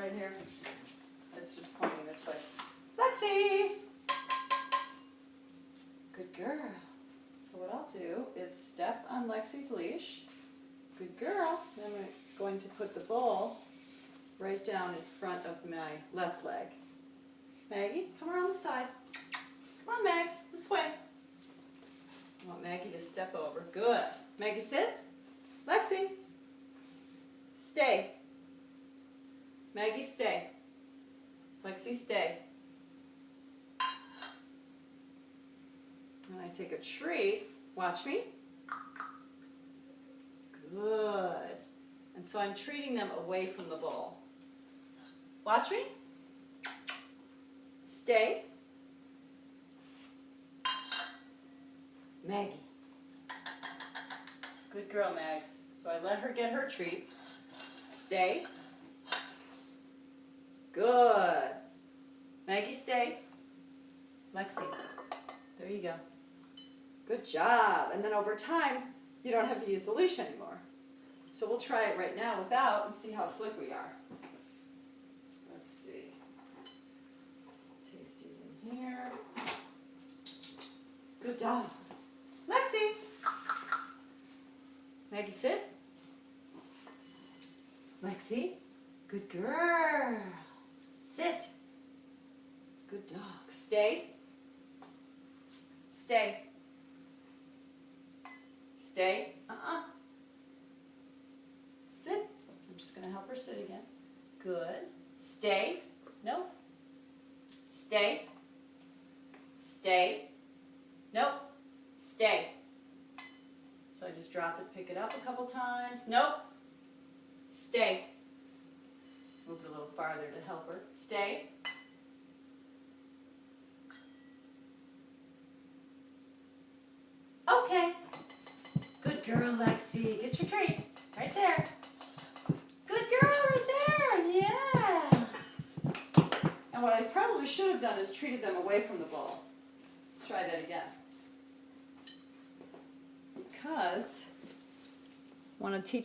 right here. It's just pointing this way. Lexi! Good girl. So what I'll do is step on Lexi's leash. Good girl. Then I'm going to put the bowl right down in front of my left leg. Maggie, come around the side. Come on, Mags, this way. I want Maggie to step over. Good. Maggie, sit. Lexi, stay. Maggie, stay. Lexi, stay. And I take a treat. Watch me. Good. And so I'm treating them away from the bowl. Watch me. Stay. Maggie. Good girl, Mags. So I let her get her treat. Stay. Good. Maggie, stay. Lexi. There you go. Good job. And then over time, you don't have to use the leash anymore. So we'll try it right now without and see how slick we are. Let's see. Tasty's in here. Good dog. Lexi. Maggie, sit. Lexi. Good girl. Sit. Good dog. Stay. Stay. Stay. Sit. I'm just going to help her sit again. Good. Stay. No. Stay. Stay. Nope. Stay. So I just drop it, pick it up a couple times. Nope. Stay. Move it a little farther to help her. Stay. Okay. Good girl, Lexi. Get your treat. Right there. Good girl right there. Yeah. And what I probably should have done is treated them away from the bowl. Let's try that again. Because I want to teach